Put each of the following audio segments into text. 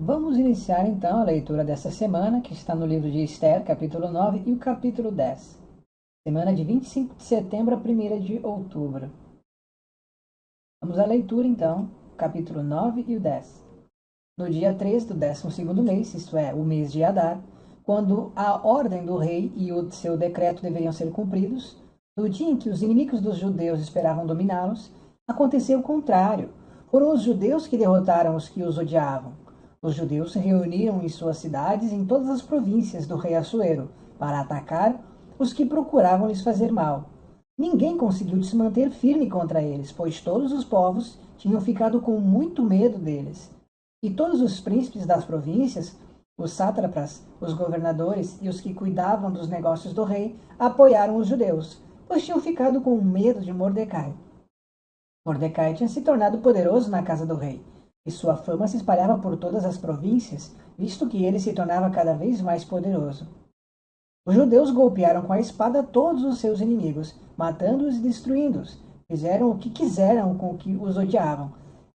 Vamos iniciar então a leitura dessa semana, que está no livro de Esther, capítulo 9 e o capítulo 10. Semana de 25 de setembro a 1ª de outubro. Vamos à leitura então, capítulo 9 e o 10. No dia 3 do 12º mês, isto é, o mês de Adar, quando a ordem do rei e o seu decreto deveriam ser cumpridos, no dia em que os inimigos dos judeus esperavam dominá-los, aconteceu o contrário. Foram os judeus que derrotaram os que os odiavam. Os judeus se reuniram em suas cidades em todas as províncias do rei Assuero para atacar os que procuravam lhes fazer mal. Ninguém conseguiu se manter firme contra eles, pois todos os povos tinham ficado com muito medo deles. E todos os príncipes das províncias, os sátrapas, os governadores e os que cuidavam dos negócios do rei, apoiaram os judeus, pois tinham ficado com medo de Mordecai. Mordecai tinha se tornado poderoso na casa do rei, e sua fama se espalhava por todas as províncias, visto que ele se tornava cada vez mais poderoso. Os judeus golpearam com a espada todos os seus inimigos, matando-os e destruindo-os. Fizeram o que quiseram com que os odiavam.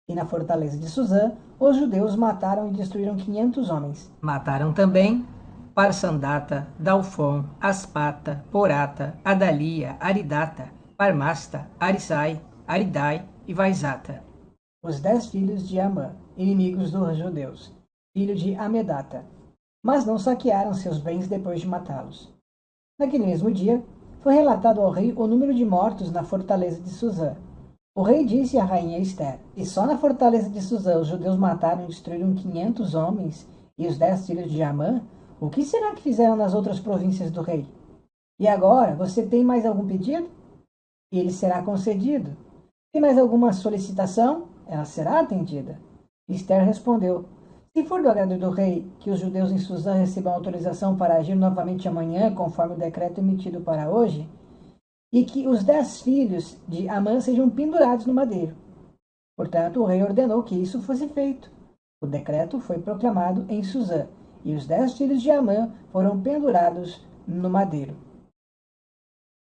E na fortaleza de Suzã, os judeus mataram e destruíram 500 homens. Mataram também Parsandata, Dalfon, Aspata, Porata, Adalia, Aridata, Parmasta, Arisai, Aridai e Vaizata, os 10 filhos de Amã, inimigos dos judeus, filho de Amedata. Mas não saquearam seus bens depois de matá-los. Naquele mesmo dia, foi relatado ao rei o número de mortos na fortaleza de Suzã. O rei disse à rainha Esther: e só na fortaleza de Suzã os judeus mataram e destruíram 500 homens e os 10 filhos de Amã? O que será que fizeram nas outras províncias do rei? E agora, você tem mais algum pedido? Ele será concedido. Tem mais alguma solicitação? Ela será atendida. Esther respondeu: se for do agrado do rei que os judeus em Suzã recebam autorização para agir novamente amanhã, conforme o decreto emitido para hoje, e que os 10 filhos de Amã sejam pendurados no madeiro. Portanto, o rei ordenou que isso fosse feito. O decreto foi proclamado em Suzã, e os 10 filhos de Amã foram pendurados no madeiro.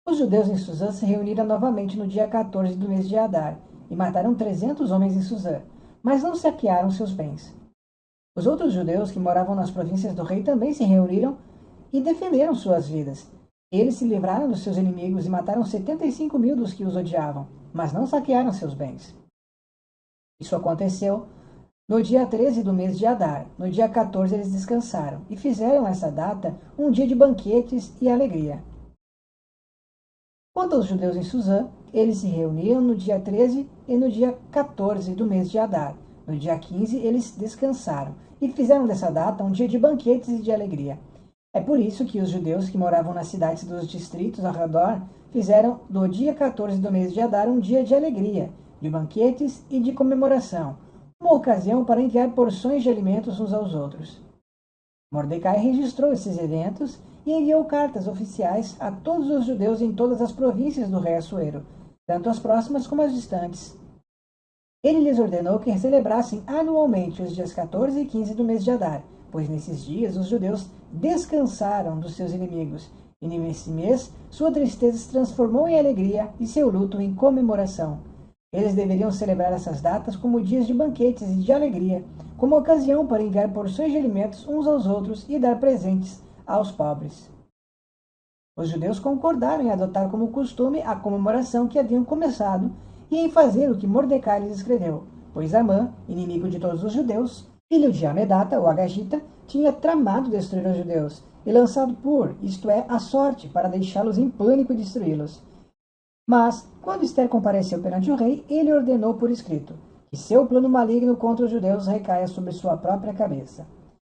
Os judeus em Suzã se reuniram novamente no dia 14 do mês de Adar, e mataram 300 homens em Suzã, mas não saquearam seus bens. Os outros judeus que moravam nas províncias do rei também se reuniram e defenderam suas vidas. Eles se livraram dos seus inimigos e mataram 75.000 dos que os odiavam, mas não saquearam seus bens. Isso aconteceu no dia 13 do mês de Adar. No dia 14 eles descansaram e fizeram essa data um dia de banquetes e alegria. Quanto aos judeus em Suzã, eles se reuniram no dia 13 e no dia 14 do mês de Adar. No dia 15 eles descansaram e fizeram dessa data um dia de banquetes e de alegria. É por isso que os judeus que moravam nas cidades dos distritos ao redor fizeram do dia 14 do mês de Adar um dia de alegria, de banquetes e de comemoração, uma ocasião para enviar porções de alimentos uns aos outros. Mordecai registrou esses eventos e enviou cartas oficiais a todos os judeus em todas as províncias do rei Assuero, tanto as próximas como as distantes. Ele lhes ordenou que celebrassem anualmente os dias 14 e 15 do mês de Adar, pois nesses dias os judeus descansaram dos seus inimigos, e nesse mês sua tristeza se transformou em alegria e seu luto em comemoração. Eles deveriam celebrar essas datas como dias de banquetes e de alegria, como ocasião para enviar porções de alimentos uns aos outros e dar presentes aos pobres. Os judeus concordaram em adotar como costume a comemoração que haviam começado e em fazer o que Mordecai lhes escreveu, pois Amã, inimigo de todos os judeus, filho de Amedata, ou Agagita, tinha tramado destruir os judeus e lançado isto é, a sorte, para deixá-los em pânico e destruí-los. Mas, quando Esther compareceu perante o rei, ele ordenou por escrito que seu plano maligno contra os judeus recaia sobre sua própria cabeça.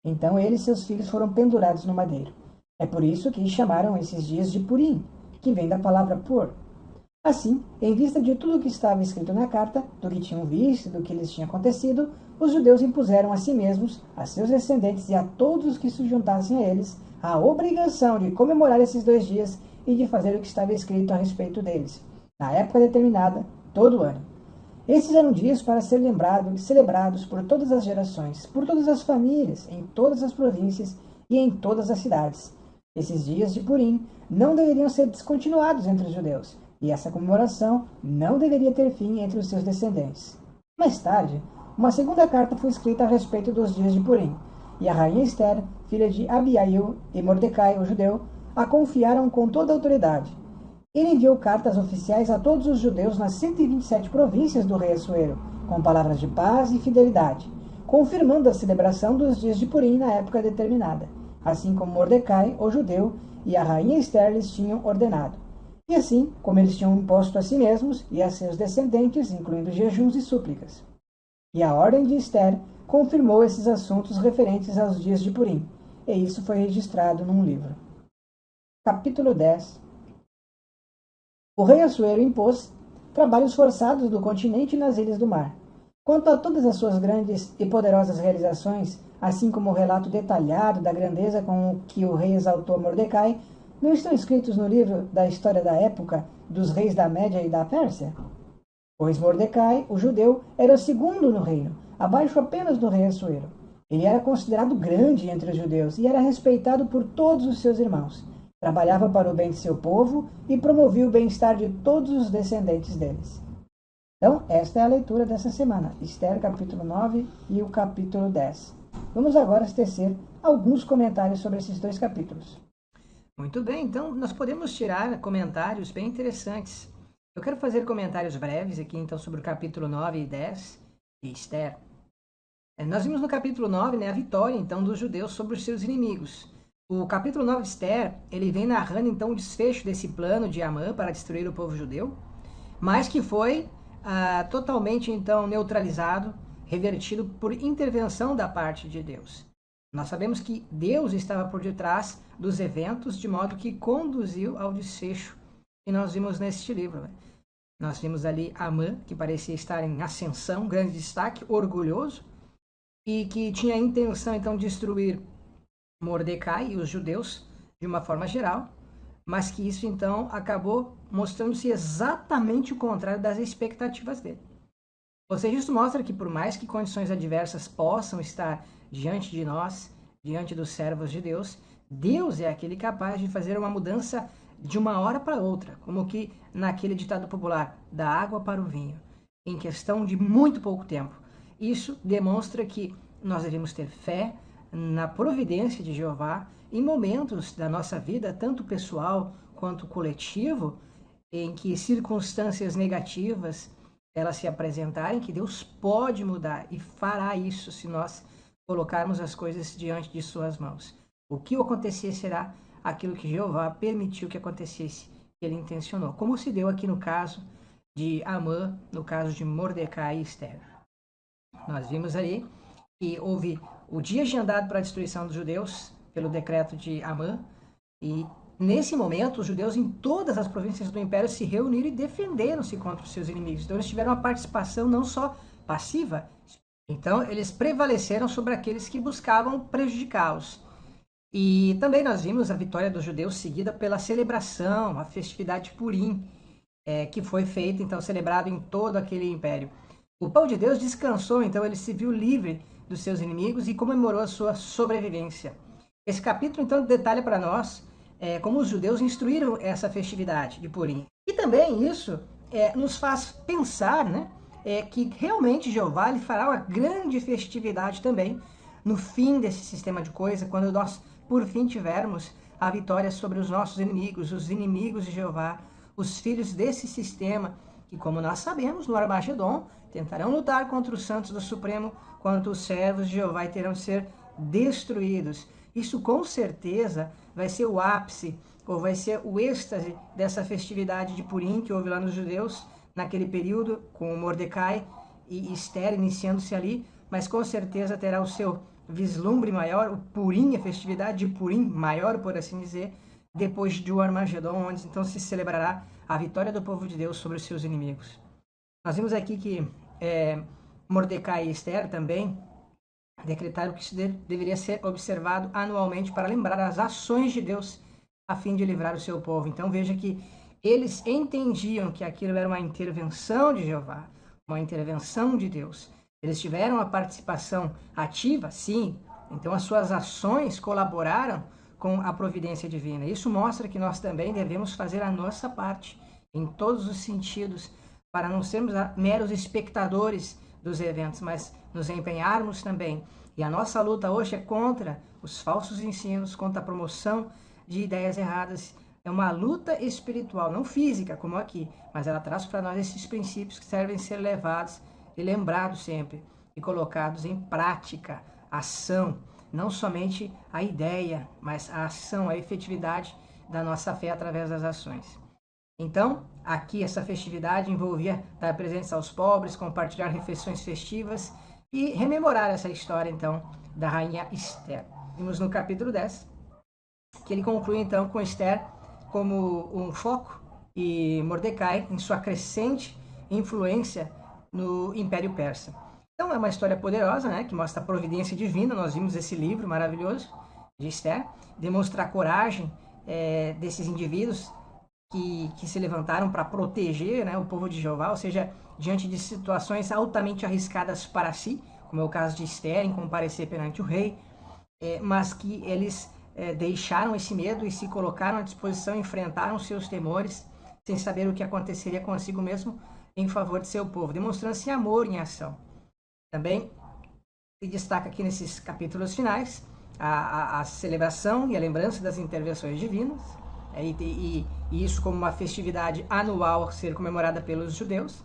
Então ele e seus filhos foram pendurados no madeiro. É por isso que chamaram esses dias de Purim, que vem da palavra pur. Assim, em vista de tudo o que estava escrito na carta, do que tinham visto e do que lhes tinha acontecido, os judeus impuseram a si mesmos, a seus descendentes e a todos os que se juntassem a eles, a obrigação de comemorar esses 2 dias e de fazer o que estava escrito a respeito deles, na época determinada, todo ano. Esses eram dias para ser celebrados por todas as gerações, por todas as famílias, em todas as províncias e em todas as cidades. Esses dias de Purim não deveriam ser descontinuados entre os judeus, e essa comemoração não deveria ter fim entre os seus descendentes. Mais tarde, Uma segunda carta foi escrita a respeito dos dias de Purim, e a rainha Esther, filha de Abiail, e Mordecai, o judeu, a confiaram com toda a autoridade. Ele enviou cartas oficiais a todos os judeus nas 127 províncias do rei Assuero, com palavras de paz e fidelidade, confirmando a celebração dos dias de Purim na época determinada, assim como Mordecai, o judeu, e a rainha Esther lhes tinham ordenado. E assim, como eles tinham imposto a si mesmos e a seus descendentes, incluindo jejuns e súplicas. E a ordem de Esther confirmou esses assuntos referentes aos dias de Purim, e isso foi registrado num livro. Capítulo 10. O rei Assuero impôs trabalhos forçados do continente e nas ilhas do mar. Quanto a todas as suas grandes e poderosas realizações, assim como o relato detalhado da grandeza com que o rei exaltou Mordecai, não estão escritos no livro da história da época dos reis da Média e da Pérsia? Pois Mordecai, o judeu, era o segundo no reino, abaixo apenas do rei Assuero. Ele era considerado grande entre os judeus e era respeitado por todos os seus irmãos. Trabalhava para o bem de seu povo e promovia o bem-estar de todos os descendentes deles. Então, esta é a leitura dessa semana, Esther capítulo 9 e o capítulo 10. Vamos agora tecer alguns comentários sobre esses dois capítulos. Muito bem, então nós podemos tirar comentários bem interessantes. Eu quero fazer comentários breves aqui, então, sobre o capítulo 9 e 10 de Esther. Nós vimos no capítulo 9, a vitória, então, dos judeus sobre os seus inimigos. O capítulo 9 de Esther, ele vem narrando, então, o desfecho desse plano de Amã para destruir o povo judeu, mas que foi totalmente, então, neutralizado, revertido por intervenção da parte de Deus. Nós sabemos que Deus estava por detrás dos eventos, de modo que conduziu ao desfecho que nós vimos neste livro. Nós vimos ali Amã, que parecia estar em ascensão, grande destaque, orgulhoso, e que tinha a intenção, então, de destruir Mordecai e os judeus, de uma forma geral, mas que isso, então, acabou mostrando-se exatamente o contrário das expectativas dele. Ou seja, isso mostra que, por mais que condições adversas possam estar diante de nós, diante dos servos de Deus, Deus é aquele capaz de fazer uma mudança de uma hora para outra, como que naquele ditado popular, da água para o vinho, em questão de muito pouco tempo. Isso demonstra que nós devemos ter fé na providência de Jeová em momentos da nossa vida, tanto pessoal quanto coletivo, em que circunstâncias negativas elas se apresentarem, que Deus pode mudar e fará isso se nós colocarmos as coisas diante de suas mãos. O que acontecer será aquilo que Jeová permitiu que acontecesse, que ele intencionou, como se deu aqui no caso de Amã, no caso de Mordecai e Esther. Nós vimos ali que houve o dia agendado para a destruição dos judeus pelo decreto de Amã, e nesse momento os judeus em todas as províncias do império se reuniram e defenderam-se contra os seus inimigos. Então eles tiveram uma participação não só passiva, então eles prevaleceram sobre aqueles que buscavam prejudicá-los. E também nós vimos a vitória dos judeus seguida pela celebração, a festividade de Purim, que foi feita, então, celebrado em todo aquele império. O povo de Deus descansou, então ele se viu livre dos seus inimigos e comemorou a sua sobrevivência. Esse capítulo, então, detalha para nós como os judeus instruíram essa festividade de Purim. E também isso nos faz pensar, que realmente Jeová lhe fará uma grande festividade também no fim desse sistema de coisa, quando nós, por fim, tivermos a vitória sobre os nossos inimigos, os inimigos de Jeová, os filhos desse sistema, que, como nós sabemos, no Armagedon, tentarão lutar contra os santos do Supremo, quanto os servos de Jeová terão de ser destruídos. Isso, com certeza, vai ser o ápice, ou vai ser o êxtase dessa festividade de Purim que houve lá nos judeus, naquele período, com Mordecai e Esther iniciando-se ali, mas com certeza terá o seu vislumbre maior, o Purim, a festividade de Purim maior, por assim dizer, depois do Armagedon, onde então se celebrará a vitória do povo de Deus sobre os seus inimigos. Nós vimos aqui que Mordecai e Esther também decretaram que isso deveria ser observado anualmente para lembrar as ações de Deus a fim de livrar o seu povo. Então veja que eles entendiam que aquilo era uma intervenção de Jeová, uma intervenção de Deus. Eles tiveram a participação ativa, sim, então as suas ações colaboraram com a providência divina. Isso mostra que nós também devemos fazer a nossa parte, em todos os sentidos, para não sermos meros espectadores dos eventos, mas nos empenharmos também. E a nossa luta hoje é contra os falsos ensinos, contra a promoção de ideias erradas. É uma luta espiritual, não física, como aqui, mas ela traz para nós esses princípios que servem ser levados e lembrados sempre e colocados em prática, ação, não somente a ideia, mas a ação, a efetividade da nossa fé através das ações. Então, aqui essa festividade envolvia dar presentes aos pobres, compartilhar refeições festivas e rememorar essa história, então, da rainha Esther. Vimos no capítulo 10 que ele conclui, então, com Esther como um foco e Mordecai em sua crescente influência no Império Persa. Então, é uma história poderosa, né, que mostra a providência divina. Nós vimos esse livro maravilhoso de Esther, demonstra a coragem desses indivíduos que se levantaram para proteger, né, o povo de Jeová, ou seja, diante de situações altamente arriscadas para si, como é o caso de Esther em comparecer perante o rei, mas que eles deixaram esse medo e se colocaram à disposição, enfrentaram seus temores, sem saber o que aconteceria consigo mesmo, em favor de seu povo, demonstrando esse amor em ação. Também se destaca aqui nesses capítulos finais a celebração e a lembrança das intervenções divinas, e isso como uma festividade anual a ser comemorada pelos judeus.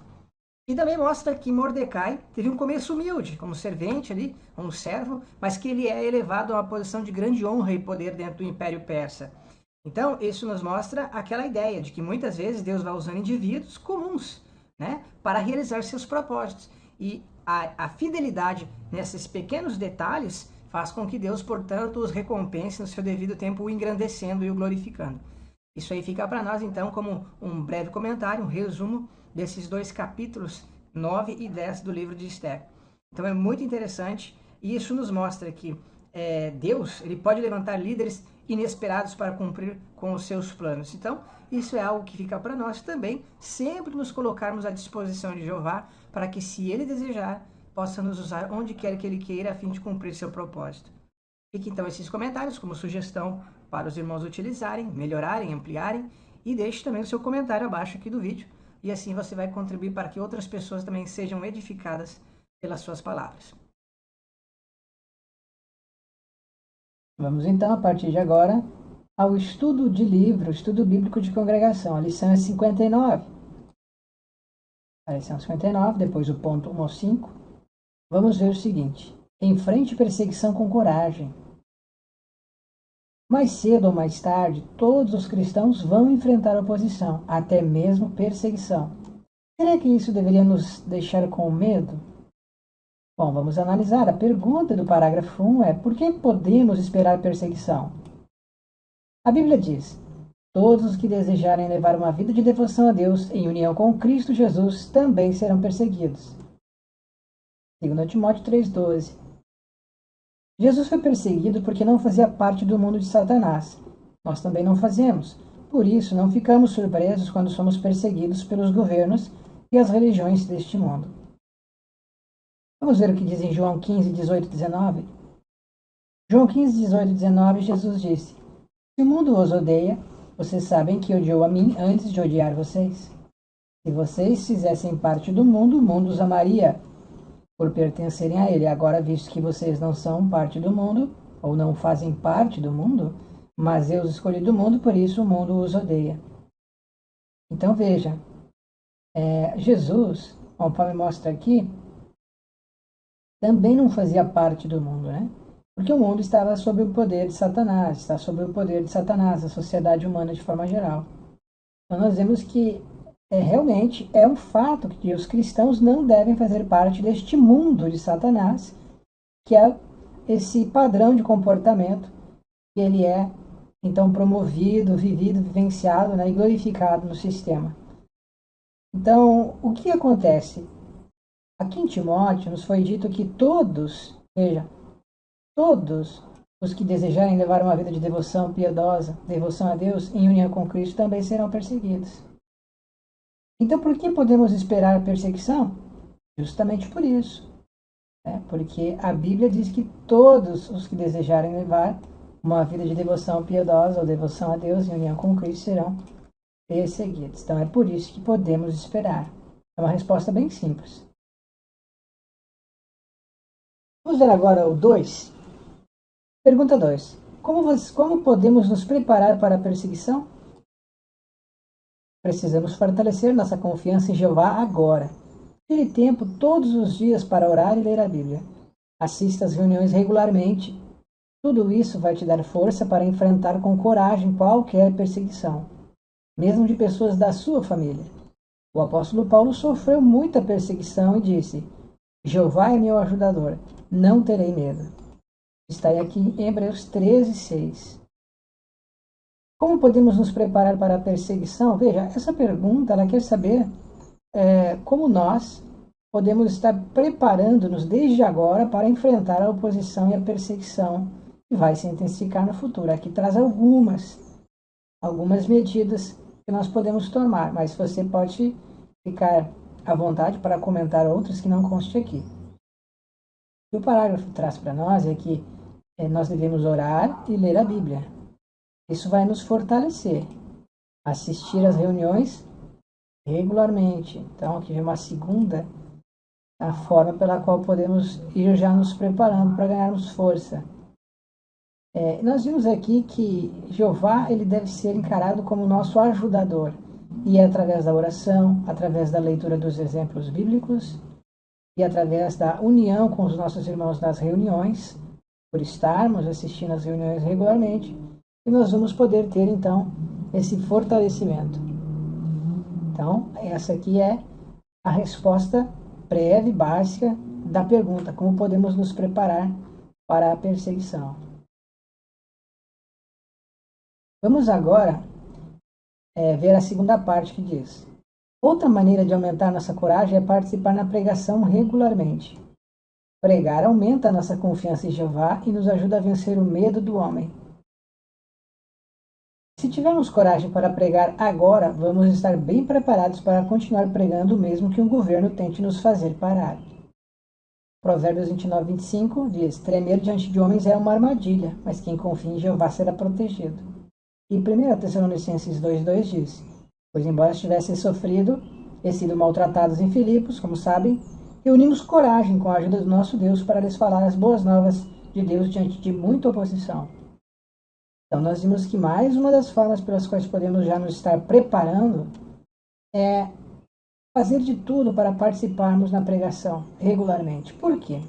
E também mostra que Mordecai teve um começo humilde, como servente ali, um servo, mas que ele é elevado a uma posição de grande honra e poder dentro do Império Persa. Então, isso nos mostra aquela ideia de que muitas vezes Deus vai usando indivíduos comuns, né, para realizar seus propósitos. E a fidelidade nesses pequenos detalhes faz com que Deus, portanto, os recompense no seu devido tempo, o engrandecendo e o glorificando. Isso aí fica para nós, então, como um breve comentário, um resumo desses dois capítulos 9 e 10 do livro de Esther. Então é muito interessante e isso nos mostra que Deus ele pode levantar líderes inesperados para cumprir com os seus planos. Então isso é algo que fica para nós também, sempre nos colocarmos à disposição de Jeová para que, se Ele desejar, possa nos usar onde quer que Ele queira a fim de cumprir seu propósito. Fique então esses comentários como sugestão para os irmãos utilizarem, melhorarem, ampliarem, e deixe também o seu comentário abaixo aqui do vídeo, e assim você vai contribuir para que outras pessoas também sejam edificadas pelas suas palavras. Vamos então, a partir de agora, ao estudo de livro, estudo bíblico de congregação. A lição é 59. A lição 59, depois o ponto 1 ao 5. Vamos ver o seguinte: enfrente perseguição com coragem. Mais cedo ou mais tarde, todos os cristãos vão enfrentar oposição, até mesmo perseguição. Será que isso deveria nos deixar com medo? Bom, vamos analisar. A pergunta do parágrafo 1 é: por que podemos esperar perseguição? A Bíblia diz: todos os que desejarem levar uma vida de devoção a Deus em união com Cristo Jesus também serão perseguidos. 2 Timóteo 3,12. Jesus foi perseguido porque não fazia parte do mundo de Satanás. Nós também não fazemos. Por isso, não ficamos surpresos quando somos perseguidos pelos governos e as religiões deste mundo. Vamos ver o que diz em João 15, 18 e 19? João 15, 18 e 19, Jesus disse: se o mundo os odeia, vocês sabem que odiou a mim antes de odiar vocês. Se vocês fizessem parte do mundo, o mundo os amaria por pertencerem a ele. Agora, visto que vocês não são parte do mundo, ou não fazem parte do mundo, mas eu os escolhi do mundo, por isso o mundo os odeia. Então veja, Jesus, conforme mostra aqui, também não fazia parte do mundo, né? Porque o mundo estava sob o poder de Satanás, está sob o poder de Satanás, a sociedade humana de forma geral. Então nós vemos que realmente é um fato que os cristãos não devem fazer parte deste mundo de Satanás, que é esse padrão de comportamento que ele é então promovido, vivido, vivenciado, né, e glorificado no sistema. Então, o que acontece? Aqui em Timóteo nos foi dito que todos, veja, todos os que desejarem levar uma vida de devoção piedosa, devoção a Deus, em união com Cristo, também serão perseguidos. Então, por que podemos esperar perseguição? Justamente por isso. Porque a Bíblia diz que todos os que desejarem levar uma vida de devoção piedosa ou devoção a Deus em união com Cristo serão perseguidos. Então, é por isso que podemos esperar. É uma resposta bem simples. Vamos ver agora o 2. Pergunta 2. Como podemos nos preparar para a perseguição? Precisamos fortalecer nossa confiança em Jeová agora. Tire tempo todos os dias para orar e ler a Bíblia. Assista às reuniões regularmente. Tudo isso vai te dar força para enfrentar com coragem qualquer perseguição, mesmo de pessoas da sua família. O apóstolo Paulo sofreu muita perseguição e disse: Jeová é meu ajudador, não terei medo. Está aqui em Hebreus 13:6. Como podemos nos preparar para a perseguição? Veja, essa pergunta ela quer saber como nós podemos estar preparando-nos desde agora para enfrentar a oposição e a perseguição que vai se intensificar no futuro. Aqui traz algumas medidas que nós podemos tomar, mas você pode ficar à vontade para comentar outras que não conste aqui. O que o parágrafo traz para nós é que nós devemos orar e ler a Bíblia. Isso vai nos fortalecer. Assistir às reuniões regularmente. Então, aqui vem uma segunda a forma pela qual podemos ir já nos preparando para ganharmos força. Nós vimos aqui que Jeová ele deve ser encarado como nosso ajudador. E é através da oração, através da leitura dos exemplos bíblicos e através da união com os nossos irmãos nas reuniões, por estarmos assistindo às reuniões regularmente, que nós vamos poder ter, então, esse fortalecimento. Então, essa aqui é a resposta breve, básica, da pergunta: como podemos nos preparar para a perseguição? Vamos agora ver a segunda parte que diz: outra maneira de aumentar nossa coragem é participar na pregação regularmente. Pregar aumenta a nossa confiança em Jeová e nos ajuda a vencer o medo do homem. Se tivermos coragem para pregar agora, vamos estar bem preparados para continuar pregando mesmo que um governo tente nos fazer parar. Provérbios 29:25 diz: tremer diante de homens é uma armadilha, mas quem confia em Jeová será protegido. E 1 Tessalonicenses 2:2 diz: pois embora tivessem sofrido e sido maltratados em Filipos, como sabem, reunimos coragem com a ajuda do nosso Deus para lhes falar as boas novas de Deus diante de muita oposição. Então, nós vimos que mais uma das formas pelas quais podemos já nos estar preparando é fazer de tudo para participarmos na pregação regularmente. Por quê?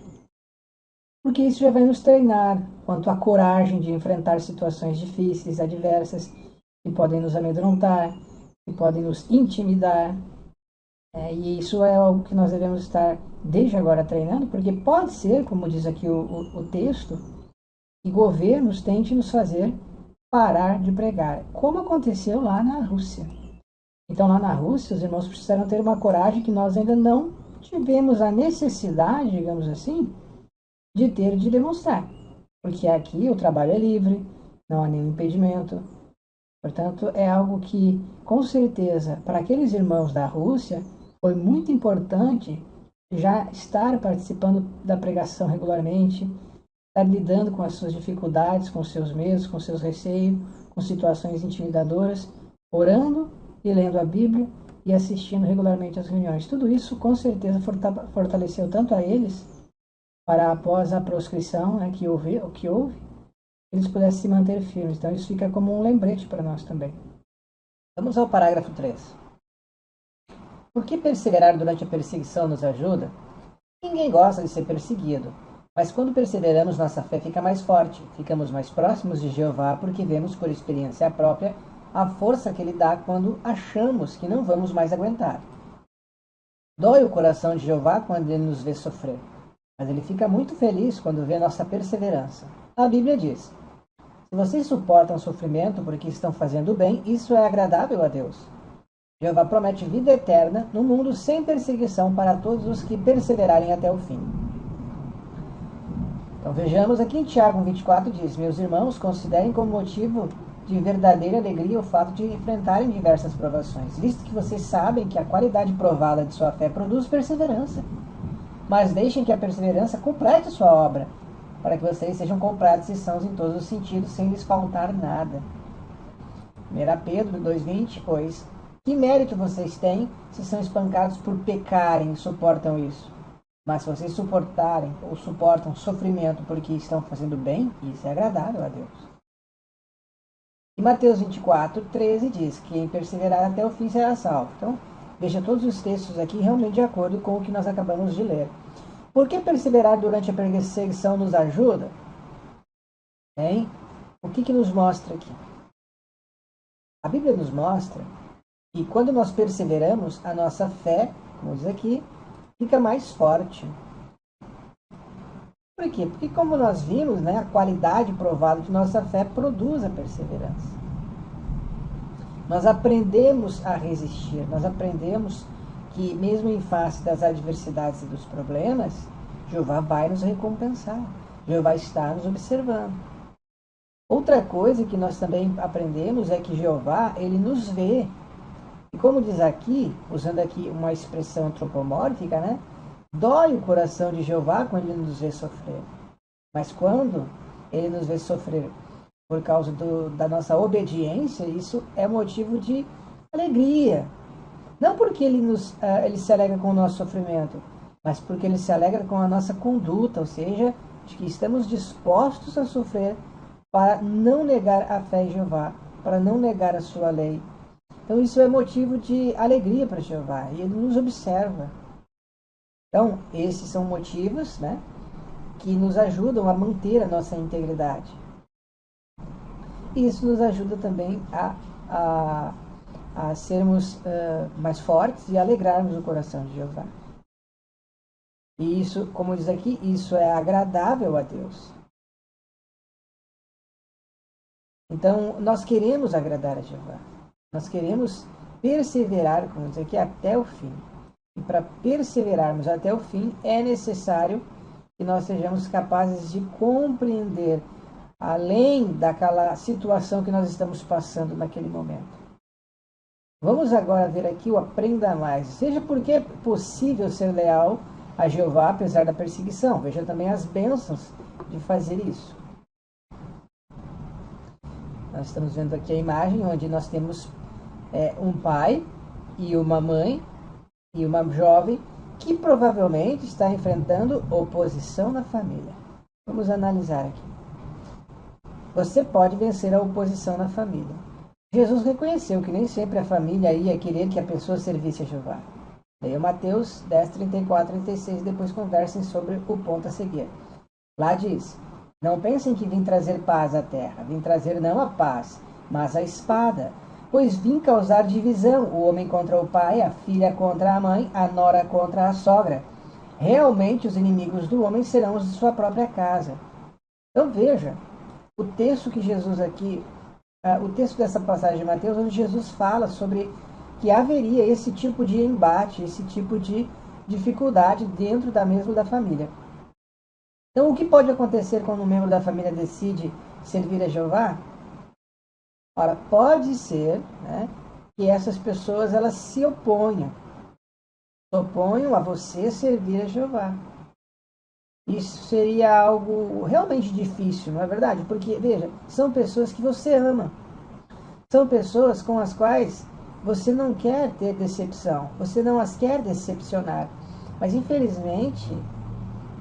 Porque isso já vai nos treinar quanto à coragem de enfrentar situações difíceis, adversas, que podem nos amedrontar, que podem nos intimidar. E isso é algo que nós devemos estar desde agora treinando, porque pode ser, como diz aqui o texto, que governos tentem nos fazer parar de pregar, como aconteceu lá na Rússia. Então, lá na Rússia, os irmãos precisaram ter uma coragem que nós ainda não tivemos a necessidade, digamos assim, de ter de demonstrar. Porque aqui o trabalho é livre, não há nenhum impedimento. Portanto, é algo que, com certeza, para aqueles irmãos da Rússia, foi muito importante já estar participando da pregação regularmente, estar lidando com as suas dificuldades, com os seus medos, com os seus receios, com situações intimidadoras, orando e lendo a Bíblia e assistindo regularmente às reuniões. Tudo isso, com certeza, fortaleceu tanto a eles, para após a proscrição que houve, eles pudessem se manter firmes. Então, isso fica como um lembrete para nós também. Vamos ao parágrafo 3. Por que perseverar durante a perseguição nos ajuda? Ninguém gosta de ser perseguido. Mas quando perseveramos, nossa fé fica mais forte, ficamos mais próximos de Jeová porque vemos por experiência própria a força que ele dá quando achamos que não vamos mais aguentar. Dói o coração de Jeová quando ele nos vê sofrer, mas ele fica muito feliz quando vê nossa perseverança. A Bíblia diz: se vocês suportam sofrimento porque estão fazendo o bem, isso é agradável a Deus. Jeová promete vida eterna no mundo sem perseguição para todos os que perseverarem até o fim. Então vejamos aqui em Tiago 1:24 diz: meus irmãos, considerem como motivo de verdadeira alegria o fato de enfrentarem diversas provações, visto que vocês sabem que a qualidade provada de sua fé produz perseverança. Mas deixem que a perseverança complete sua obra, para que vocês sejam completos e sãos em todos os sentidos, sem lhes faltar nada. 1 Pedro 2:20, pois, que mérito vocês têm se são espancados por pecarem e suportam isso? Mas se vocês suportarem ou suportam sofrimento porque estão fazendo bem, isso é agradável a Deus. E Mateus 24:13 diz: quem perseverar até o fim será salvo. Então, veja todos os textos aqui realmente de acordo com o que nós acabamos de ler. Por que perseverar durante a perseguição nos ajuda? Hein? O que nos mostra aqui? A Bíblia nos mostra que quando nós perseveramos, a nossa fé, como diz aqui, fica mais forte. Por quê? Porque como nós vimos, a qualidade provada de nossa fé produz a perseverança. Nós aprendemos a resistir, nós aprendemos que mesmo em face das adversidades e dos problemas, Jeová vai nos recompensar. Jeová está nos observando. Outra coisa que nós também aprendemos é que Jeová, ele nos vê. E como diz aqui, usando aqui uma expressão antropomórfica, dói o coração de Jeová quando ele nos vê sofrer. Mas quando ele nos vê sofrer por causa da nossa obediência, isso é motivo de alegria. Não porque ele se alegra com o nosso sofrimento, mas porque ele se alegra com a nossa conduta, ou seja, de que estamos dispostos a sofrer para não negar a fé em Jeová, para não negar a sua lei. Então isso é motivo de alegria para Jeová, e ele nos observa. Então, esses são motivos que nos ajudam a manter a nossa integridade. E isso nos ajuda também a sermos mais fortes e alegrarmos o coração de Jeová. E isso, como diz aqui, isso é agradável a Deus. Então, nós queremos agradar a Jeová. Nós queremos perseverar, como diz aqui, até o fim. E para perseverarmos até o fim, é necessário que nós sejamos capazes de compreender além daquela situação que nós estamos passando naquele momento. Vamos agora ver aqui o Aprenda Mais. Seja porque é possível ser leal a Jeová apesar da perseguição. Veja também as bênçãos de fazer isso. Nós estamos vendo aqui a imagem onde nós temos um pai e uma mãe e uma jovem que provavelmente está enfrentando oposição na família. Vamos analisar aqui. Você pode vencer a oposição na família. Jesus reconheceu que nem sempre a família ia querer que a pessoa servisse a Jeová. Leia Mateus 10, 34 e 36, depois conversem sobre o ponto a seguir. Lá diz: não pensem que vim trazer paz à terra. Vim trazer não a paz, mas a espada. Pois vim causar divisão, o homem contra o pai, a filha contra a mãe, a nora contra a sogra. Realmente os inimigos do homem serão os de sua própria casa. Então veja, o texto que Jesus aqui, o texto dessa passagem de Mateus, onde Jesus fala sobre que haveria esse tipo de embate, esse tipo de dificuldade dentro da família. Então o que pode acontecer quando um membro da família decide servir a Jeová? Ora, pode ser que essas pessoas elas se oponham a você servir a Jeová. Isso seria algo realmente difícil, não é verdade? Porque, veja, são pessoas que você ama. São pessoas com as quais você não quer ter decepção. Você não as quer decepcionar. Mas, infelizmente,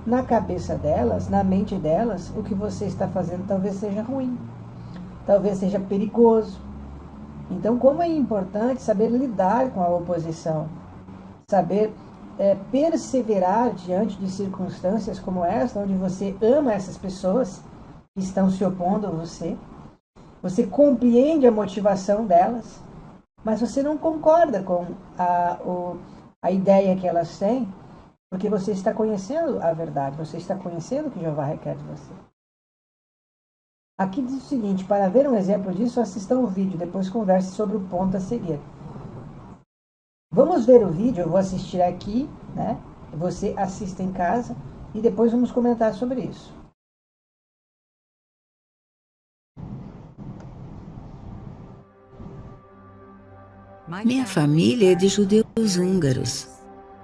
na cabeça delas, na mente delas, o que você está fazendo talvez seja ruim. Talvez seja perigoso. Então, como é importante saber lidar com a oposição, saber perseverar diante de circunstâncias como esta, onde você ama essas pessoas que estão se opondo a você, você compreende a motivação delas, mas você não concorda com a ideia que elas têm, porque você está conhecendo a verdade, você está conhecendo o que Jeová requer de você. Aqui diz o seguinte: para ver um exemplo disso, assistam o vídeo, depois converse sobre o ponto a seguir. Vamos ver o vídeo, eu vou assistir aqui, você assista em casa e depois vamos comentar sobre isso. Minha família é de judeus húngaros.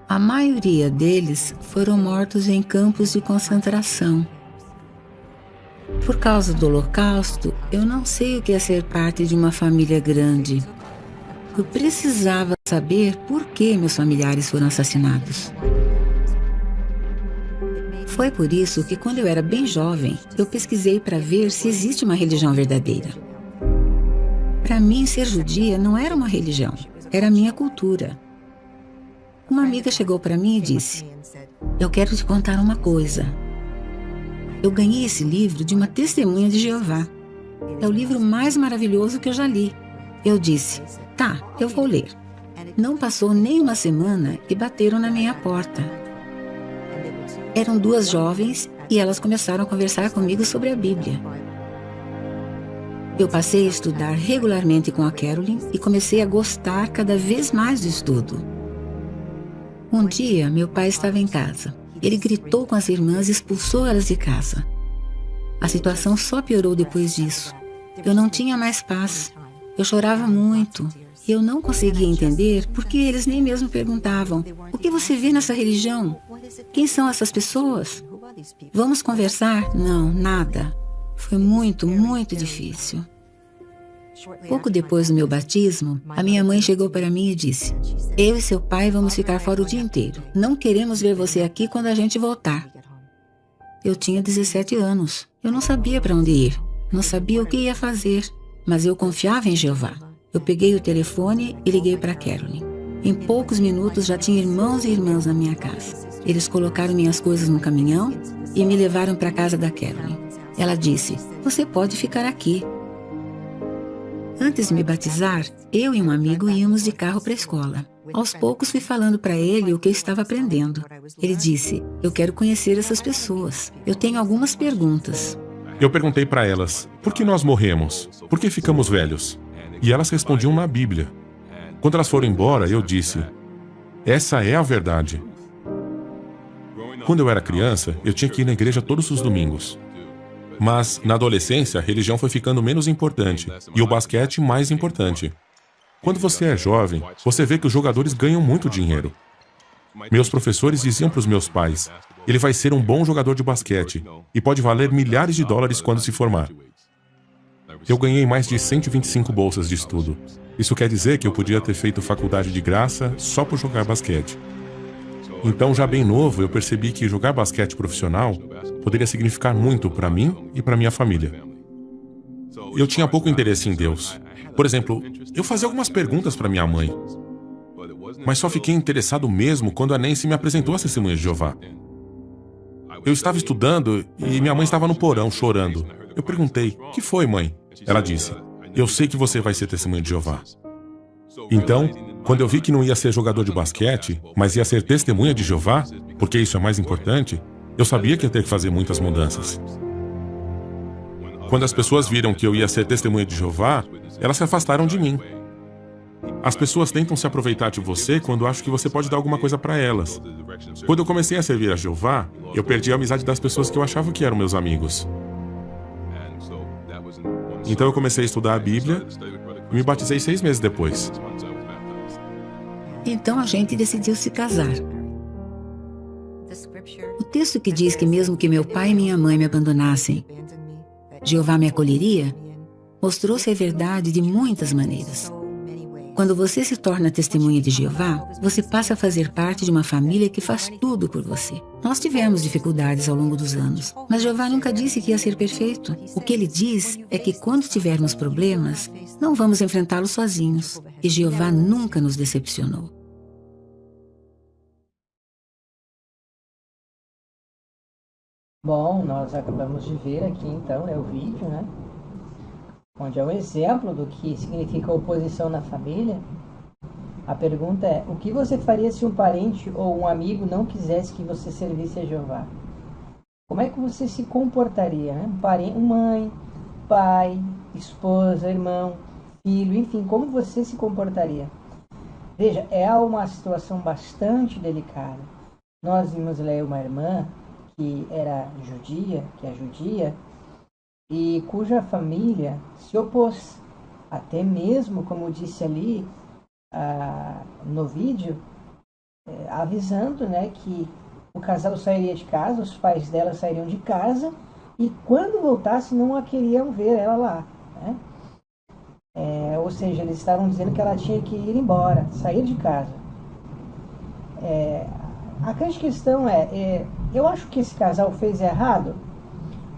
A maioria deles foram mortos em campos de concentração. Por causa do Holocausto, eu não sei o que é ser parte de uma família grande. Eu precisava saber por que meus familiares foram assassinados. Foi por isso que, quando eu era bem jovem, eu pesquisei para ver se existe uma religião verdadeira. Para mim, ser judia não era uma religião, era a minha cultura. Uma amiga chegou para mim e disse: "Eu quero te contar uma coisa. Eu ganhei esse livro de uma testemunha de Jeová. É o livro mais maravilhoso que eu já li." Eu disse: "Tá, eu vou ler." Não passou nem uma semana e bateram na minha porta. Eram duas jovens e elas começaram a conversar comigo sobre a Bíblia. Eu passei a estudar regularmente com a Carolyn e comecei a gostar cada vez mais do estudo. Um dia, meu pai estava em casa. Ele gritou com as irmãs e expulsou elas de casa. A situação só piorou depois disso. Eu não tinha mais paz. Eu chorava muito. E eu não conseguia entender por que eles nem mesmo perguntavam: "O que você vê nessa religião? Quem são essas pessoas? Vamos conversar?" Não, nada. Foi muito, muito difícil. Pouco depois do meu batismo, a minha mãe chegou para mim e disse: "Eu e seu pai vamos ficar fora o dia inteiro. Não queremos ver você aqui quando a gente voltar." Eu tinha 17 anos. Eu não sabia para onde ir. Não sabia o que ia fazer. Mas eu confiava em Jeová. Eu peguei o telefone e liguei para Carolyn. Em poucos minutos já tinha irmãos e irmãs na minha casa. Eles colocaram minhas coisas no caminhão e me levaram para a casa da Carolyn. Ela disse: "Você pode ficar aqui." Antes de me batizar, eu e um amigo íamos de carro para a escola. Aos poucos fui falando para ele o que eu estava aprendendo. Ele disse: "Eu quero conhecer essas pessoas. Eu tenho algumas perguntas." Eu perguntei para elas: por que nós morremos? Por que ficamos velhos? E elas respondiam na Bíblia. Quando elas foram embora, eu disse: "Essa é a verdade." Quando eu era criança, eu tinha que ir na igreja todos os domingos. Mas, na adolescência, a religião foi ficando menos importante e o basquete mais importante. Quando você é jovem, você vê que os jogadores ganham muito dinheiro. Meus professores diziam para os meus pais: "Ele vai ser um bom jogador de basquete e pode valer milhares de dólares quando se formar." Eu ganhei mais de 125 bolsas de estudo. Isso quer dizer que eu podia ter feito faculdade de graça só por jogar basquete. Então, já bem novo, eu percebi que jogar basquete profissional poderia significar muito para mim e para minha família. Eu tinha pouco interesse em Deus. Por exemplo, eu fazia algumas perguntas para minha mãe, mas só fiquei interessado mesmo quando a Nancy me apresentou as testemunhas de Jeová. Eu estava estudando e minha mãe estava no porão chorando. Eu perguntei: "O que foi, mãe?" Ela disse: "Eu sei que você vai ser testemunha de Jeová." Então, quando eu vi que não ia ser jogador de basquete, mas ia ser testemunha de Jeová, porque isso é mais importante, eu sabia que ia ter que fazer muitas mudanças. Quando as pessoas viram que eu ia ser testemunha de Jeová, elas se afastaram de mim. As pessoas tentam se aproveitar de você quando acham que você pode dar alguma coisa para elas. Quando eu comecei a servir a Jeová, eu perdi a amizade das pessoas que eu achava que eram meus amigos. Então eu comecei a estudar a Bíblia e me batizei 6 meses depois. Então a gente decidiu se casar. O texto que diz que mesmo que meu pai e minha mãe me abandonassem, Jeová me acolheria, mostrou ser verdade de muitas maneiras. Quando você se torna testemunha de Jeová, você passa a fazer parte de uma família que faz tudo por você. Nós tivemos dificuldades ao longo dos anos, mas Jeová nunca disse que ia ser perfeito. O que ele diz é que quando tivermos problemas, não vamos enfrentá-los sozinhos. E Jeová nunca nos decepcionou. Bom, nós acabamos de ver aqui então, o vídeo, né? Onde é um exemplo do que significa oposição na família. A pergunta é: o que você faria se um parente ou um amigo não quisesse que você servisse a Jeová? Como é que você se comportaria, né? Mãe, pai, esposa, irmão, filho, enfim, como você se comportaria? Veja, é uma situação bastante delicada. Nós vimos ler uma irmã que era judia, que é judia, e cuja família se opôs, até mesmo, como disse ali no vídeo, avisando, né, que o casal sairia de casa, os pais dela sairiam de casa, e quando voltasse não a queriam ver ela lá, né? Ou seja, eles estavam dizendo que ela tinha que ir embora, sair de casa. A grande questão eu acho que esse casal fez errado.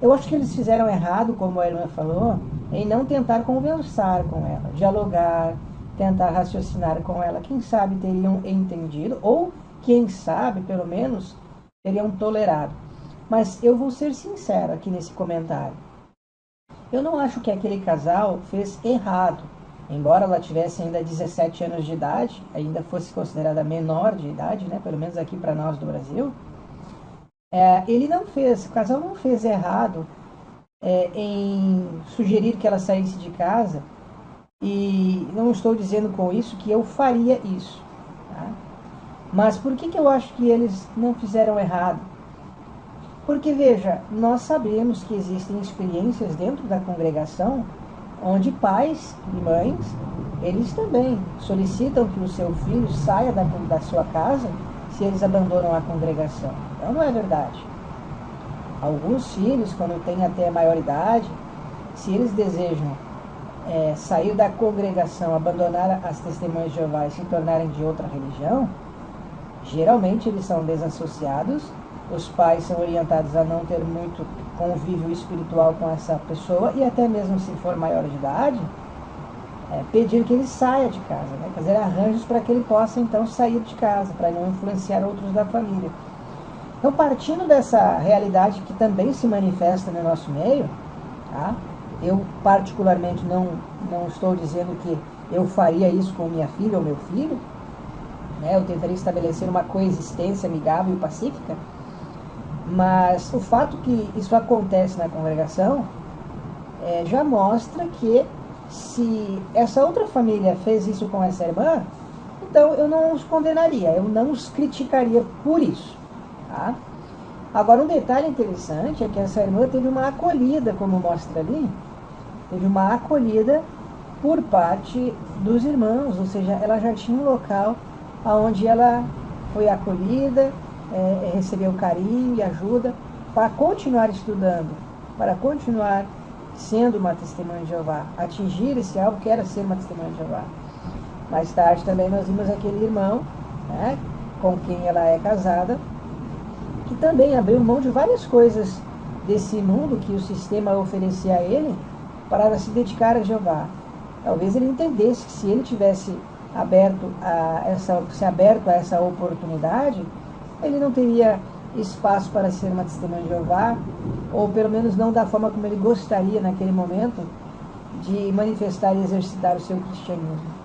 Eu acho que eles fizeram errado, como a irmã falou, em não tentar conversar com ela, dialogar, tentar raciocinar com ela. Quem sabe teriam entendido, ou quem sabe, pelo menos, teriam tolerado. Mas eu vou ser sincero aqui nesse comentário. Eu não acho que aquele casal fez errado. Embora ela tivesse ainda 17 anos de idade, ainda fosse considerada menor de idade, né, pelo menos aqui para nós do Brasil, o casal não fez errado em sugerir que ela saísse de casa, e não estou dizendo com isso que eu faria isso. Tá? Mas por que eu acho que eles não fizeram errado? Porque, veja, nós sabemos que existem experiências dentro da congregação onde pais e mães, eles também solicitam que o seu filho saia da sua casa se eles abandonam a congregação. Então não é verdade. Alguns filhos, quando têm até a maioridade, se eles desejam sair da congregação, abandonar as testemunhas de Jeová e se tornarem de outra religião, geralmente eles são desassociados, os pais são orientados a não ter muito convívio espiritual com essa pessoa e até mesmo se for maior de idade, pedir que ele saia de casa, né? Fazer arranjos para que ele possa então sair de casa, para não influenciar outros da família. Então, partindo dessa realidade que também se manifesta no nosso meio, tá? Eu particularmente não estou dizendo que eu faria isso com minha filha ou meu filho, né? Eu tentaria estabelecer uma coexistência amigável e pacífica, mas o fato que isso acontece na congregação já mostra que se essa outra família fez isso com essa irmã, então eu não os condenaria, eu não os criticaria por isso. Tá? Agora, um detalhe interessante é que essa irmã teve uma acolhida, como mostra ali, teve uma acolhida por parte dos irmãos, ou seja, ela já tinha um local onde ela foi acolhida, recebeu carinho e ajuda para continuar estudando, para continuar sendo uma testemunha de Jeová, atingir esse alvo que era ser uma testemunha de Jeová. Mais tarde também nós vimos aquele irmão, né, com quem ela é casada, que também abriu mão de várias coisas desse mundo que o sistema oferecia a ele para se dedicar a Jeová. Talvez ele entendesse que se ele tivesse aberto a essa oportunidade, ele não teria espaço para ser uma testemunha de Jeová, ou pelo menos não da forma como ele gostaria naquele momento de manifestar e exercitar o seu cristianismo.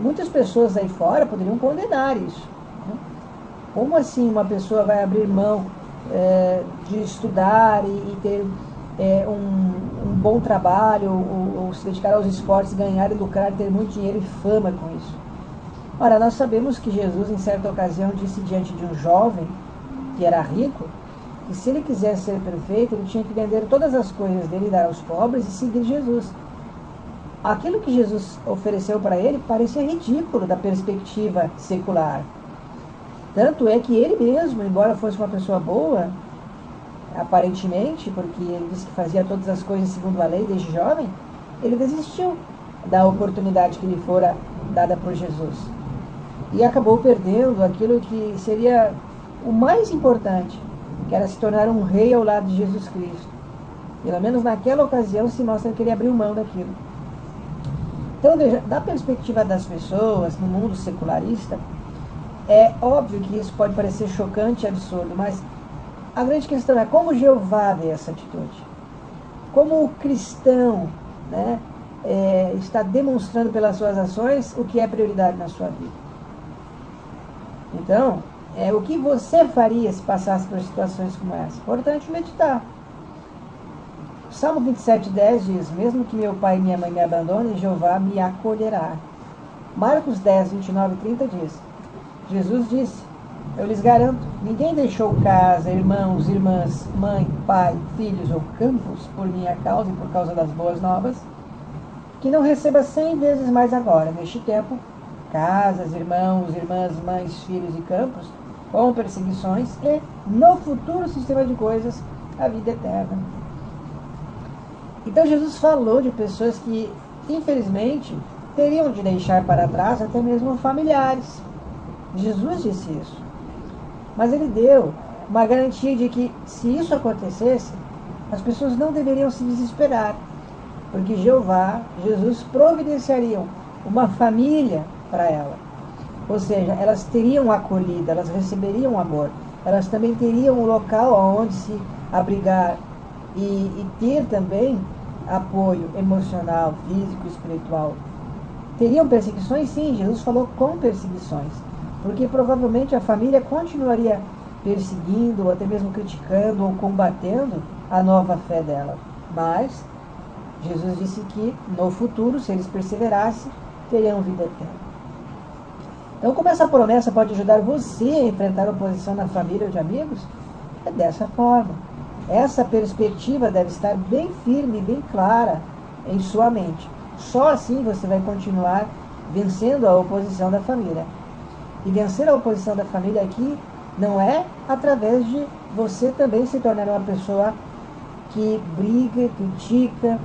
Muitas pessoas aí fora poderiam condenar isso. Né? Como assim uma pessoa vai abrir mão de estudar e ter um bom trabalho, ou se dedicar aos esportes, ganhar e lucrar, ter muito dinheiro e fama com isso? Ora, nós sabemos que Jesus, em certa ocasião, disse diante de um jovem que era rico, que se ele quisesse ser perfeito, ele tinha que vender todas as coisas dele, dar aos pobres e seguir Jesus. Aquilo que Jesus ofereceu para ele parecia ridículo da perspectiva secular. Tanto é que ele mesmo, embora fosse uma pessoa boa, aparentemente, porque ele disse que fazia todas as coisas segundo a lei desde jovem, ele desistiu da oportunidade que lhe fora dada por Jesus. E acabou perdendo aquilo que seria o mais importante, que era se tornar um rei ao lado de Jesus Cristo. Pelo menos naquela ocasião se mostra que ele abriu mão daquilo. Então, veja, da perspectiva das pessoas, no mundo secularista, é óbvio que isso pode parecer chocante e absurdo, mas a grande questão é como Jeová vê essa atitude. Como o cristão, né, está demonstrando pelas suas ações o que é prioridade na sua vida. Então, o que você faria se passasse por situações como essa? Importante meditar. O Salmo 27:10 diz: mesmo que meu pai e minha mãe me abandonem, Jeová me acolherá. Marcos 10, 29 e 30 diz: Jesus disse: eu lhes garanto, ninguém deixou casa, irmãos, irmãs, mãe, pai, filhos ou campos por minha causa e por causa das boas novas, que não receba 100 vezes mais agora, neste tempo, casas, irmãos, irmãs, mães, filhos e campos, com perseguições, e no futuro sistema de coisas, a vida eterna. Então Jesus falou de pessoas que, infelizmente, teriam de deixar para trás até mesmo familiares. Jesus disse isso. Mas ele deu uma garantia de que, se isso acontecesse, as pessoas não deveriam se desesperar, porque Jesus providenciaria uma família para ela. Ou seja, elas teriam acolhida, elas receberiam amor, elas também teriam um local onde se abrigar e ter também apoio emocional, físico, espiritual. Teriam perseguições? Sim, Jesus falou com perseguições, porque provavelmente a família continuaria perseguindo, ou até mesmo criticando ou combatendo a nova fé dela. Mas Jesus disse que no futuro, se eles perseverassem, teriam vida eterna. Então, como essa promessa pode ajudar você a enfrentar a oposição na família ou de amigos? É dessa forma. Essa perspectiva deve estar bem firme e bem clara em sua mente. Só assim você vai continuar vencendo a oposição da família. E vencer a oposição da família aqui não é através de você também se tornar uma pessoa que briga, critica,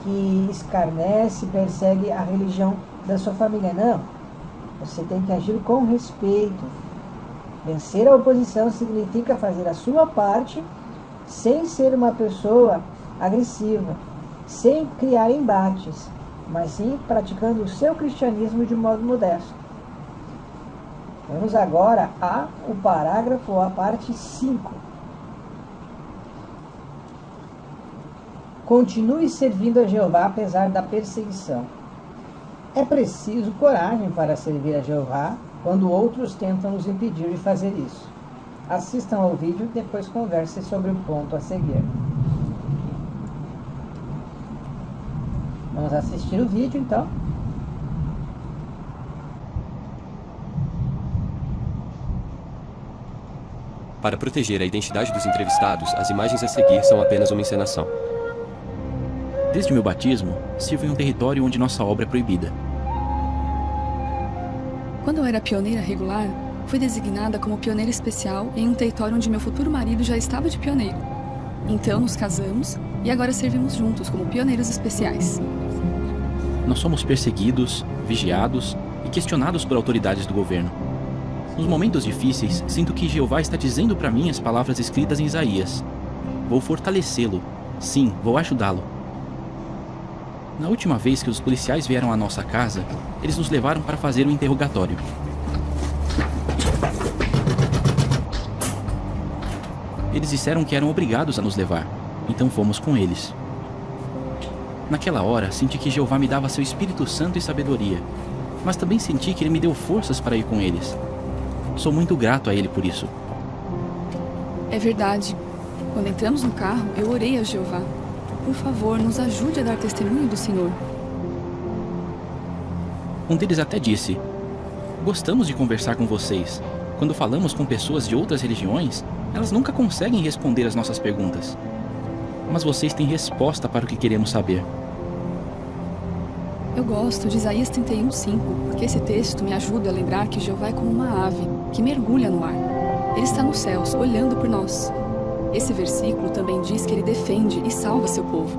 que escarnece, persegue a religião da sua família. Não. Você tem que agir com respeito. Vencer a oposição significa fazer a sua parte sem ser uma pessoa agressiva, sem criar embates, mas sim praticando o seu cristianismo de modo modesto. Vamos agora ao parágrafo, a parte 5. Continue servindo a Jeová apesar da perseguição. É preciso coragem para servir a Jeová quando outros tentam nos impedir de fazer isso. Assistam ao vídeo e depois conversem sobre o ponto a seguir. Vamos assistir o vídeo, então. Para proteger a identidade dos entrevistados, as imagens a seguir são apenas uma encenação. Desde o meu batismo, sirvo em um território onde nossa obra é proibida. Quando eu era pioneira regular, fui designada como pioneira especial em um território onde meu futuro marido já estava de pioneiro. Então nos casamos e agora servimos juntos como pioneiros especiais. Nós somos perseguidos, vigiados e questionados por autoridades do governo. Nos momentos difíceis, sinto que Jeová está dizendo para mim as palavras escritas em Isaías. Vou fortalecê-lo. Sim, vou ajudá-lo. Na última vez que os policiais vieram à nossa casa, eles nos levaram para fazer um interrogatório. Eles disseram que eram obrigados a nos levar, então fomos com eles. Naquela hora, senti que Jeová me dava seu Espírito Santo e sabedoria, mas também senti que ele me deu forças para ir com eles. Sou muito grato a ele por isso. É verdade. Quando entramos no carro, eu orei a Jeová. Por favor, nos ajude a dar testemunho do Senhor. Um deles até disse: gostamos de conversar com vocês. Quando falamos com pessoas de outras religiões, elas nunca conseguem responder as nossas perguntas. Mas vocês têm resposta para o que queremos saber. Eu gosto de Isaías 31:5, porque esse texto me ajuda a lembrar que Jeová é como uma ave que mergulha no ar. Ele está nos céus, olhando por nós. Esse versículo também diz que ele defende e salva seu povo.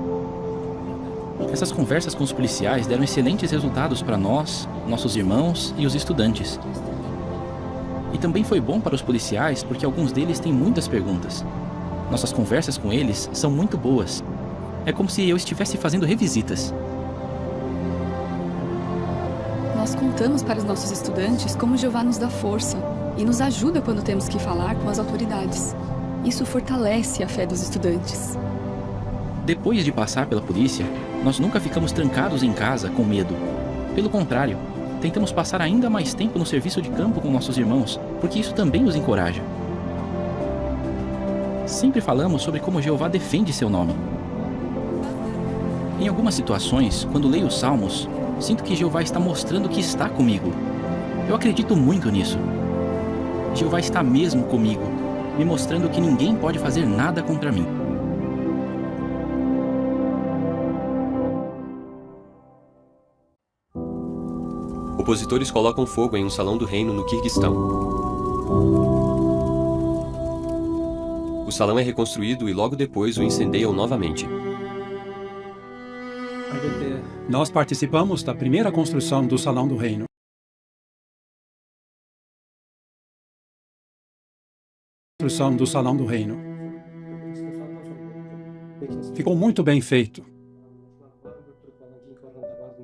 Essas conversas com os policiais deram excelentes resultados para nós, nossos irmãos e os estudantes. E também foi bom para os policiais porque alguns deles têm muitas perguntas. Nossas conversas com eles são muito boas. É como se eu estivesse fazendo revisitas. Nós contamos para os nossos estudantes como Jeová nos dá força e nos ajuda quando temos que falar com as autoridades. Isso fortalece a fé dos estudantes. Depois de passar pela polícia, nós nunca ficamos trancados em casa com medo. Pelo contrário, tentamos passar ainda mais tempo no serviço de campo com nossos irmãos, porque isso também os encoraja. Sempre falamos sobre como Jeová defende seu nome. Em algumas situações, quando leio os Salmos, sinto que Jeová está mostrando que está comigo. Eu acredito muito nisso. Jeová está mesmo comigo, me mostrando que ninguém pode fazer nada contra mim. Opositores colocam fogo em um salão do reino no Quirguistão. O salão é reconstruído e logo depois o incendeiam novamente. Nós participamos da primeira construção do Salão do Reino. construção do Salão do Reino. Ficou muito bem feito.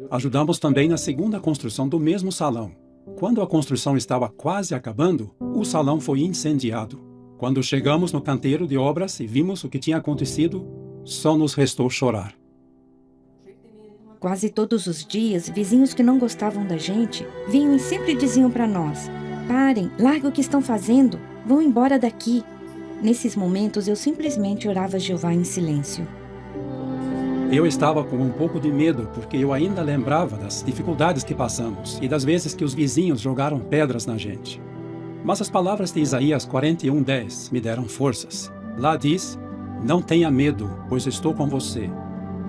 Ajudamos também na segunda construção do mesmo salão. Quando a construção estava quase acabando, o salão foi incendiado. Quando chegamos no canteiro de obras e vimos o que tinha acontecido, só nos restou chorar. Quase todos os dias, vizinhos que não gostavam da gente vinham e sempre diziam para nós: parem, larguem o que estão fazendo, vão embora daqui. Nesses momentos, eu simplesmente orava a Jeová em silêncio. Eu estava com um pouco de medo, porque eu ainda lembrava das dificuldades que passamos e das vezes que os vizinhos jogaram pedras na gente. Mas as palavras de Isaías 41:10 me deram forças. Lá diz: não tenha medo, pois estou com você.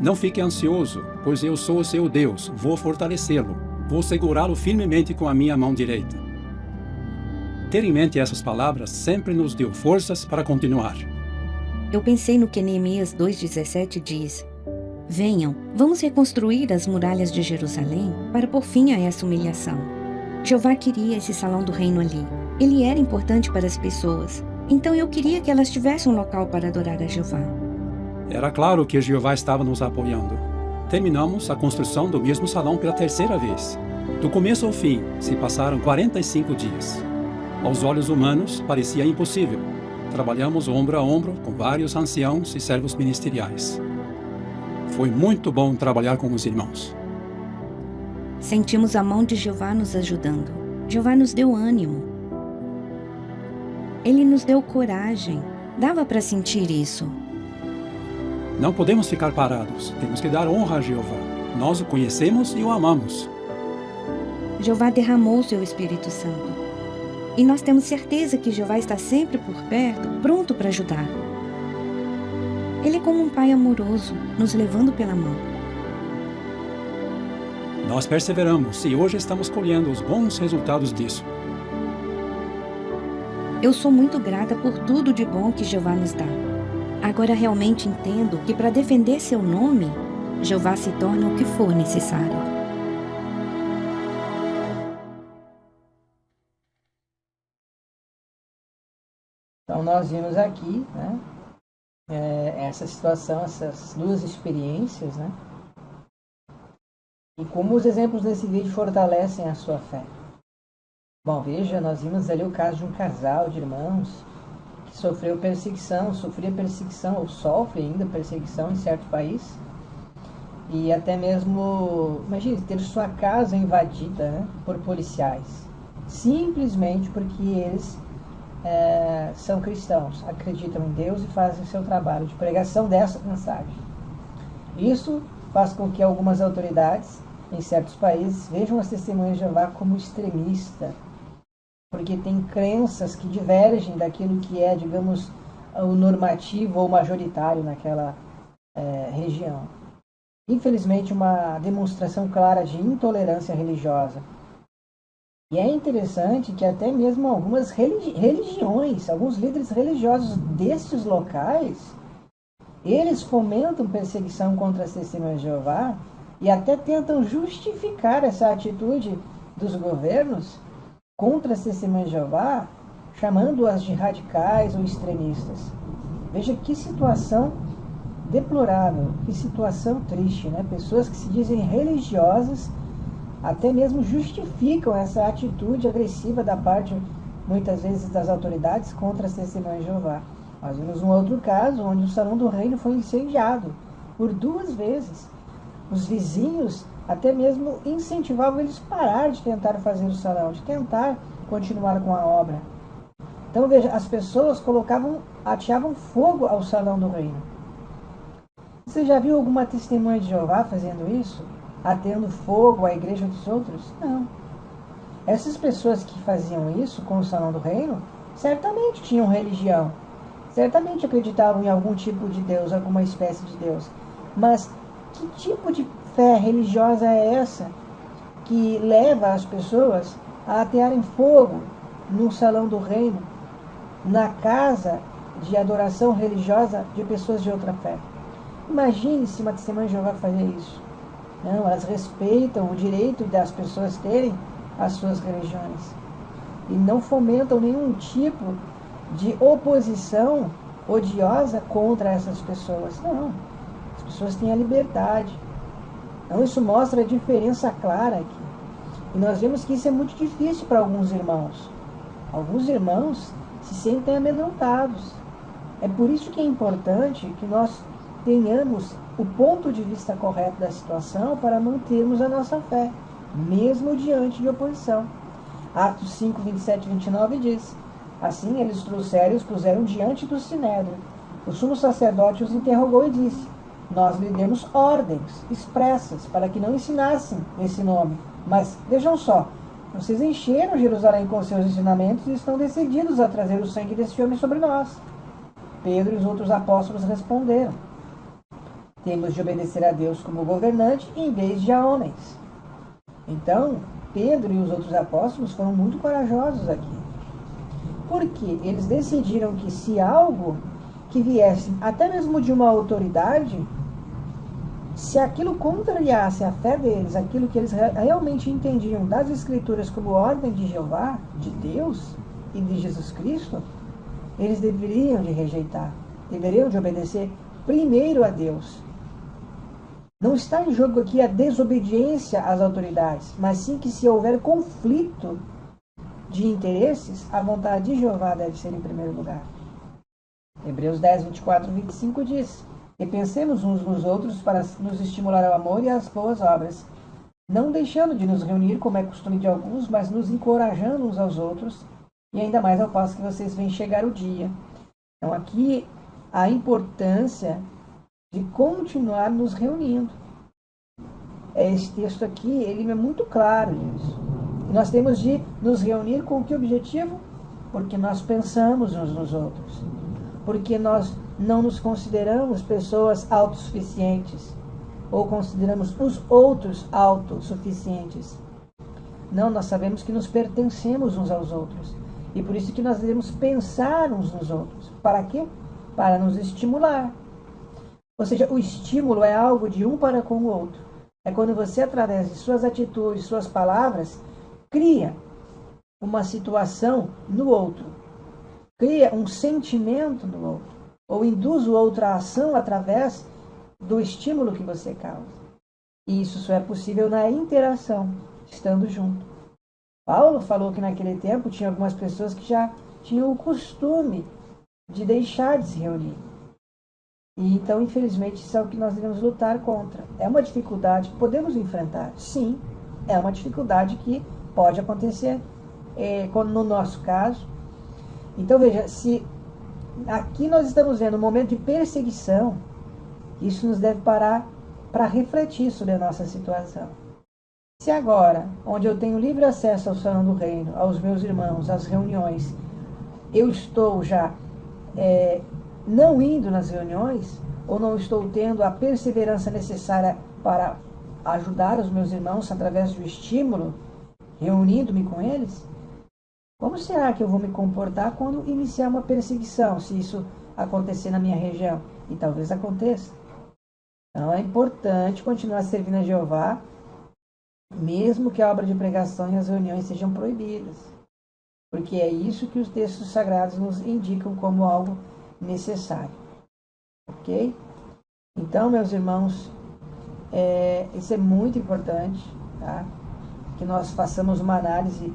Não fique ansioso, pois eu sou o seu Deus, vou fortalecê-lo, vou segurá-lo firmemente com a minha mão direita. Ter em mente essas palavras sempre nos deu forças para continuar. Eu pensei no que Neemias 2:17 diz: venham, vamos reconstruir as muralhas de Jerusalém para pôr fim a essa humilhação. Jeová queria esse salão do reino ali. Ele era importante para as pessoas. Então eu queria que elas tivessem um local para adorar a Jeová. Era claro que Jeová estava nos apoiando. Terminamos a construção do mesmo salão pela terceira vez. Do começo ao fim, se passaram 45 dias. Aos olhos humanos, parecia impossível. Trabalhamos ombro a ombro com vários anciãos e servos ministeriais. Foi muito bom trabalhar com os irmãos. Sentimos a mão de Jeová nos ajudando. Jeová nos deu ânimo. Ele nos deu coragem. Dava para sentir isso. Não podemos ficar parados. Temos que dar honra a Jeová. Nós o conhecemos e o amamos. Jeová derramou o seu Espírito Santo. E nós temos certeza que Jeová está sempre por perto, pronto para ajudar. Ele é como um pai amoroso, nos levando pela mão. Nós perseveramos e hoje estamos colhendo os bons resultados disso. Eu sou muito grata por tudo de bom que Jeová nos dá. Agora realmente entendo que para defender seu nome, Jeová se torna o que for necessário. Então nós vimos aqui, né, essa situação, essas duas experiências, né, e como os exemplos desse vídeo fortalecem a sua fé. Bom, veja, nós vimos ali o caso de um casal de irmãos que sofria perseguição, ou sofre ainda perseguição em certo país, e até mesmo, imagine, ter sua casa invadida, né, por policiais, simplesmente porque eles são cristãos, acreditam em Deus e fazem seu trabalho de pregação dessa mensagem. Isso faz com que algumas autoridades em certos países vejam as testemunhas de Jeová como extremista, porque tem crenças que divergem daquilo que é, digamos, o normativo ou majoritário naquela região. Infelizmente, uma demonstração clara de intolerância religiosa. E é interessante que até mesmo algumas religiões, alguns líderes religiosos destes locais, eles fomentam perseguição contra as testemunhas de Jeová e até tentam justificar essa atitude dos governos contra as testemunhas de Jeová, chamando-as de radicais ou extremistas. Veja que situação deplorável, que situação triste, né? Pessoas que se dizem religiosas até mesmo justificam essa atitude agressiva da parte, muitas vezes, das autoridades contra as testemunhas de Jeová. Nós vimos um outro caso onde o Salão do Reino foi incendiado por 2 vezes. Os vizinhos até mesmo incentivavam eles a parar de tentar fazer o salão, de tentar continuar com a obra. Então veja, as pessoas ateavam fogo ao Salão do Reino. Você já viu alguma testemunha de Jeová fazendo isso? Atendo fogo à igreja dos outros? Não. Essas pessoas que faziam isso com o Salão do Reino, certamente tinham religião, certamente acreditavam em algum tipo de Deus, alguma espécie de Deus. Mas que tipo de fé religiosa é essa que leva as pessoas a atearem fogo no Salão do Reino, na casa de adoração religiosa de pessoas de outra fé? Imagine se uma testemunha de Jeová fazer isso. Não, elas respeitam o direito das pessoas terem as suas religiões e não fomentam nenhum tipo de oposição odiosa contra essas pessoas. Não. As pessoas têm a liberdade. Então isso mostra a diferença clara aqui. E nós vemos que isso é muito difícil para alguns irmãos. Alguns irmãos se sentem amedrontados. É por isso que é importante que nós tenhamos o ponto de vista correto da situação para mantermos a nossa fé, mesmo diante de oposição. Atos 5, 27 e 29 diz: assim eles trouxeram e os puseram diante do sinédrio. O sumo sacerdote os interrogou e disse: nós lhe demos ordens expressas para que não ensinassem esse nome. Mas vejam só, vocês encheram Jerusalém com seus ensinamentos e estão decididos a trazer o sangue desse homem sobre nós. Pedro e os outros apóstolos responderam: temos de obedecer a Deus como governante em vez de a homens. Então, Pedro e os outros apóstolos foram muito corajosos aqui. Porque eles decidiram que se algo que viesse até mesmo de uma autoridade, se aquilo contrariasse a fé deles, aquilo que eles realmente entendiam das Escrituras como ordem de Jeová, de Deus e de Jesus Cristo, eles deveriam de rejeitar, deveriam de obedecer primeiro a Deus. Não está em jogo aqui a desobediência às autoridades, mas sim que se houver conflito de interesses, a vontade de Jeová deve ser em primeiro lugar. Hebreus 10, 24 e 25 diz: e pensemos uns nos outros para nos estimular ao amor e às boas obras, não deixando de nos reunir, como é costume de alguns, mas nos encorajando uns aos outros, e ainda mais ao passo que vocês veem chegar o dia. Então aqui a importância de continuar nos reunindo. Esse texto aqui, ele é muito claro nisso. E nós temos de nos reunir com que objetivo? Porque nós pensamos uns nos outros. Porque nós não nos consideramos pessoas autossuficientes ou consideramos os outros autossuficientes. Não, nós sabemos que nos pertencemos uns aos outros. E por isso que nós devemos pensar uns nos outros. Para quê? Para nos estimular. Ou seja, o estímulo é algo de um para com o outro. É quando você, através de suas atitudes, suas palavras, cria uma situação no outro. Cria um sentimento no outro. Ou induz o outro à ação através do estímulo que você causa. E isso só é possível na interação, estando junto. Paulo falou que naquele tempo tinha algumas pessoas que já tinham o costume de deixar de se reunir. E então, infelizmente, isso é o que nós devemos lutar contra. É uma dificuldade que podemos enfrentar. Sim, é uma dificuldade que pode acontecer, no nosso caso. Então, veja, se aqui nós estamos vendo um momento de perseguição, isso nos deve parar para refletir sobre a nossa situação. Se agora, onde eu tenho livre acesso ao salão do reino, aos meus irmãos, às reuniões, eu estou já não indo nas reuniões, ou não estou tendo a perseverança necessária para ajudar os meus irmãos através do estímulo, reunindo-me com eles, como será que eu vou me comportar quando iniciar uma perseguição, se isso acontecer na minha região? E talvez aconteça. Então é importante continuar servindo a Jeová, mesmo que a obra de pregação e as reuniões sejam proibidas. Porque é isso que os textos sagrados nos indicam como algo necessário. Ok? Então, meus irmãos, isso é muito importante, tá? Que nós façamos uma análise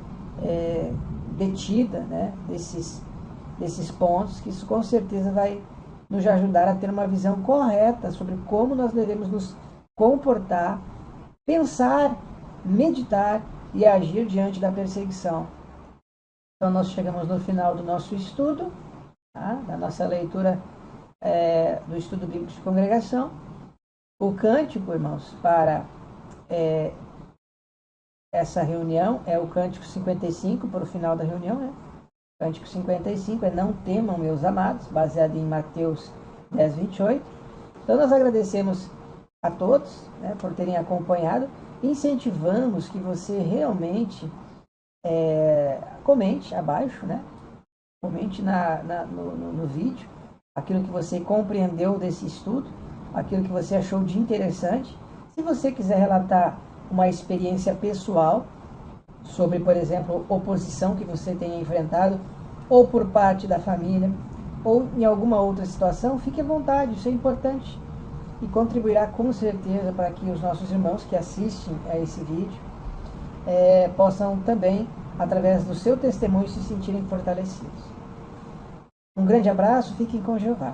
detida, né, desses pontos, que isso com certeza vai nos ajudar a ter uma visão correta sobre como nós devemos nos comportar, pensar, meditar e agir diante da perseguição. Então nós chegamos no final do nosso estudo, tá? Da nossa leitura do estudo bíblico de congregação. O cântico, irmãos, para essa reunião é o cântico 55, para o final da reunião, né? Cântico 55 é Não Temam, Meus Amados, baseado em Mateus 10, 28. Então nós agradecemos a todos, né, por terem acompanhado. Incentivamos que você realmente comente abaixo, né? Comente no vídeo aquilo que você compreendeu desse estudo, aquilo que você achou de interessante. Se você quiser relatar uma experiência pessoal sobre, por exemplo, oposição que você tenha enfrentado ou por parte da família, ou em alguma outra situação, fique à vontade, isso é importante. E contribuirá com certeza para que os nossos irmãos que assistem a esse vídeo possam também, através do seu testemunho, se sentirem fortalecidos. Um grande abraço, fiquem com Jeová.